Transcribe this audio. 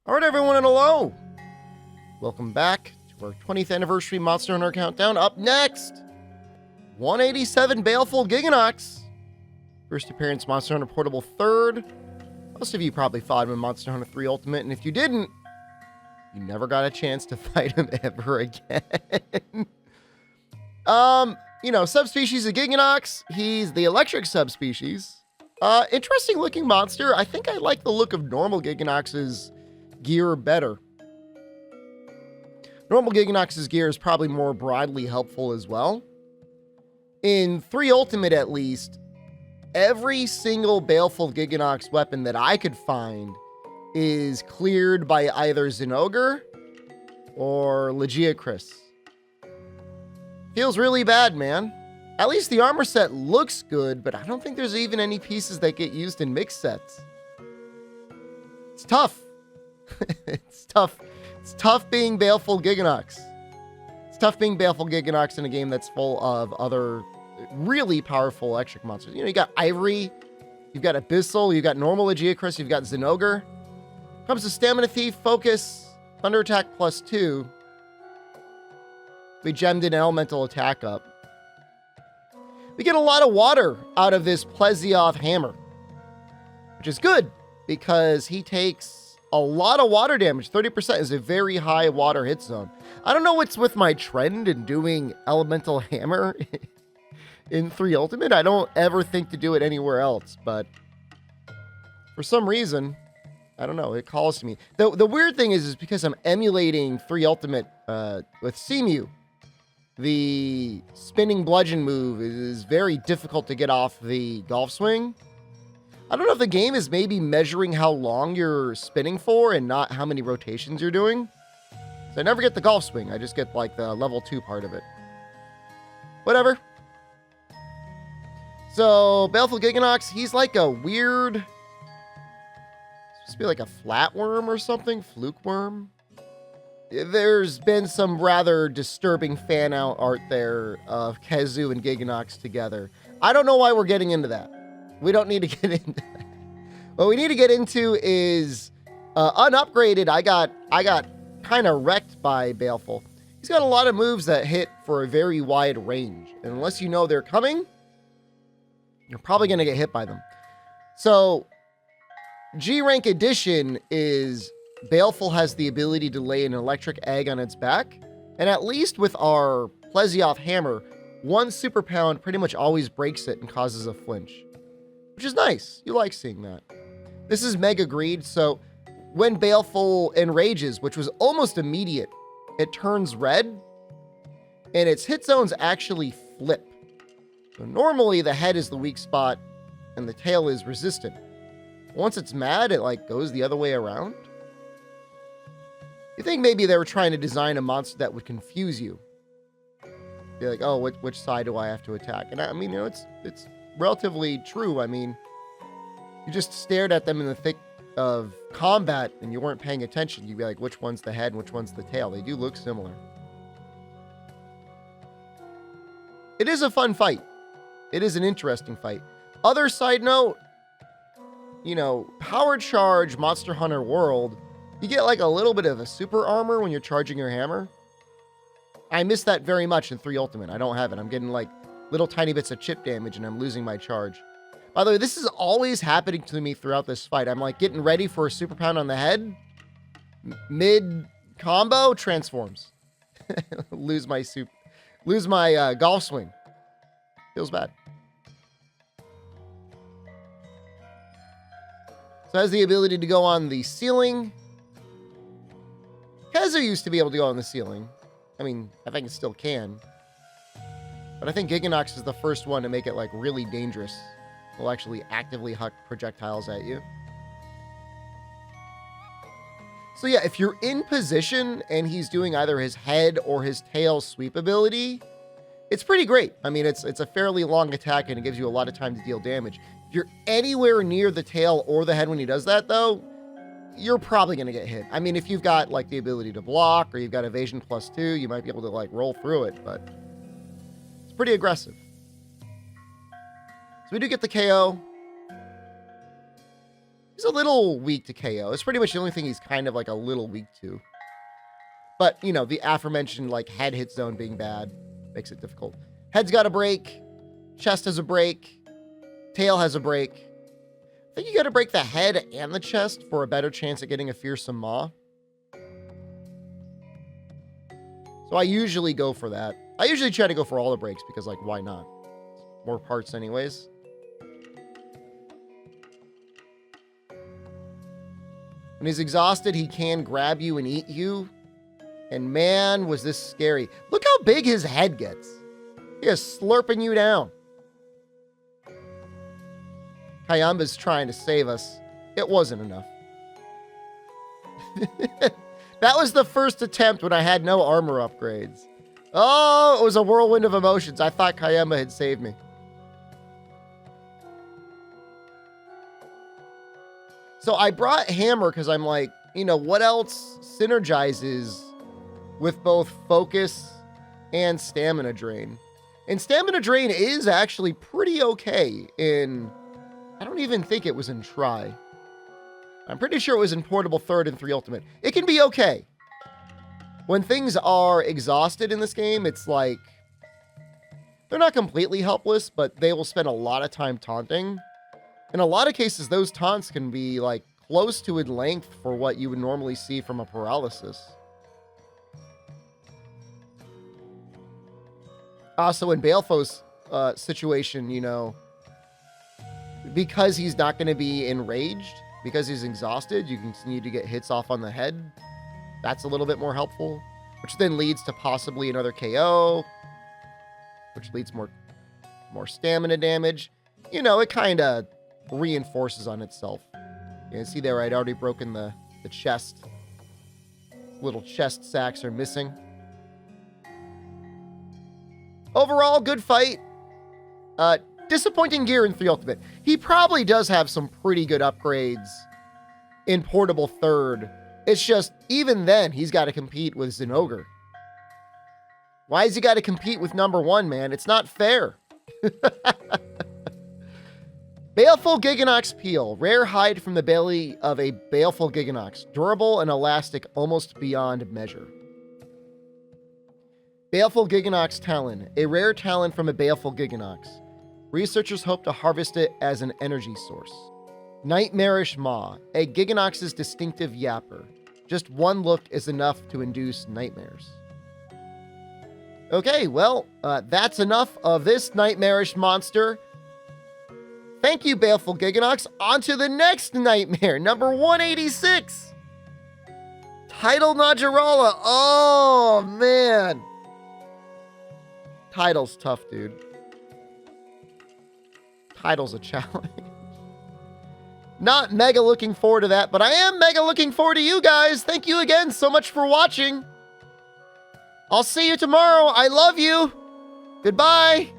All right, everyone, and hello. Welcome back to our 20th anniversary Monster Hunter Countdown. Up next, 187 Baleful Gigginox. First appearance, Monster Hunter Portable 3rd. Most of you probably fought him in Monster Hunter 3 Ultimate, and if you didn't, you never got a chance to fight him ever again. Subspecies of Gigginox. He's the electric subspecies. Interesting looking monster. I think I like the look of normal Gigginox's gear better. Normal Gigginox's gear is probably more broadly helpful as well. In 3 Ultimate, at least, every single Baleful Gigginox weapon that I could find is cleared by either Zinogre or Legiacris. Feels really bad, man. At least the armor set looks good, but I don't think there's even any pieces that get used in mixed sets. It's tough. It's tough. It's tough being Baleful Gigginox. It's tough being Baleful Gigginox in a game that's full of other really powerful electric monsters. You got Ivory, you've got Abyssal, you've got normal Legiacris, you've got Zinogre. Comes to Stamina Thief, Focus, Thunder Attack +2. We gemmed an Elemental Attack up. We get a lot of water out of this Plesioth Hammer, which is good because he takes a lot of water damage. 30% is a very high water hit zone. I don't know what's with my trend in doing Elemental Hammer in 3 Ultimate. I don't ever think to do it anywhere else, but for some reason, I don't know, it calls to me. The weird thing is because I'm emulating 3 Ultimate with Seamew. The spinning bludgeon move is very difficult to get off the golf swing. I don't know if the game is maybe measuring how long you're spinning for and not how many rotations you're doing. So I never get the golf swing. I just get like the level 2 part of it. Whatever. So Baleful Gigginox, he's like a weird, supposed to be like a flatworm or something, fluke worm. There's been some rather disturbing fan out art there of Khezu and Gigginox together. I don't know why we're getting into that. We don't need to get into that. What we need to get into is unupgraded. I got kind of wrecked by Baleful. He's got a lot of moves that hit for a very wide range. And unless you know they're coming, you're probably going to get hit by them. So G rank edition is Baleful has the ability to lay an electric egg on its back. And at least with our Plesioth Hammer, 1 super pound pretty much always breaks it and causes a flinch, which is nice. You like seeing that. This is Mega Greed, so when Baleful enrages, which was almost immediate, it turns red, and its hit zones actually flip. So normally the head is the weak spot, and the tail is resistant. Once it's mad, it like goes the other way around. You think maybe they were trying to design a monster that would confuse you. Be like, oh, which side do I have to attack? And I mean, it's relatively true. I mean, you just stared at them in the thick of combat and you weren't paying attention. You'd be like, which one's the head and which one's the tail? They do look similar. It is a fun fight. It is an interesting fight. Other side note, Power Charge Monster Hunter World, you get like a little bit of a super armor when you're charging your hammer. I miss that very much in 3 Ultimate. I don't have it. I'm getting like little tiny bits of chip damage and I'm losing my charge. By the way, this is always happening to me throughout this fight. I'm like getting ready for a super pound on the head. Mid combo, transforms. lose my golf swing. Feels bad. So it has the ability to go on the ceiling. Khezu used to be able to go on the ceiling. I mean, I think it still can. But I think Gigginox is the first one to make it like really dangerous. Will actually actively huck projectiles at you. So yeah, if you're in position and he's doing either his head or his tail sweep ability, it's pretty great. I mean, it's a fairly long attack and it gives you a lot of time to deal damage. If you're anywhere near the tail or the head when he does that though, you're probably going to get hit. I mean, if you've got like the ability to block or you've got evasion +2, you might be able to like roll through it, but it's pretty aggressive. So we do get the KO. He's a little weak to KO. It's pretty much the only thing he's kind of like a little weak to. But, you know, the aforementioned like head hit zone being bad makes it difficult. Head's got a break. Chest has a break. Tail has a break. I think you got to break the head and the chest for a better chance at getting a fearsome maw. So I usually go for that. I usually try to go for all the breaks because, like, why not? More parts anyways. When he's exhausted, he can grab you and eat you. And man, was this scary. Look how big his head gets. He is slurping you down. Kayamba's trying to save us. It wasn't enough. That was the first attempt when I had no armor upgrades. Oh, it was a whirlwind of emotions. I thought Kayamba had saved me. So I brought Hammer because I'm like, you know, what else synergizes with both focus and stamina drain? And stamina drain is actually pretty okay in... I don't even think it was in Try. I'm pretty sure it was in Portable 3rd and 3 Ultimate. It can be okay. When things are exhausted in this game, it's like... they're not completely helpless, but they will spend a lot of time taunting. In a lot of cases, those taunts can be like close to in length for what you would normally see from a paralysis. Also, in Baleful's situation, you know, because he's not going to be enraged, because he's exhausted, you continue to get hits off on the head. That's a little bit more helpful, which then leads to possibly another KO, which leads more stamina damage. You know, it kind of reinforces on itself. You can see there, I'd already broken the chest. Little chest sacks are missing. Overall, good fight. Disappointing gear in 3 Ultimate. He probably does have some pretty good upgrades in Portable 3rd. It's just, even then, he's got to compete with Zinogre. Why has he got to compete with #1, man? It's not fair. Baleful Gigginox Peel. Rare hide from the belly of a Baleful Gigginox. Durable and elastic almost beyond measure. Baleful Gigginox Talon. A rare talon from a Baleful Gigginox. Researchers hope to harvest it as an energy source. Nightmarish Maw. A Gigginox's distinctive yapper. Just one look is enough to induce nightmares. Okay, well, that's enough of this nightmarish monster. Thank you, Baleful Gigginox. On to the next nightmare, number 186. Tidal Najarala. Oh, man. Tidal's tough, dude. Tidal's a challenge. Not mega looking forward to that, but I am mega looking forward to you guys. Thank you again so much for watching. I'll see you tomorrow. I love you. Goodbye.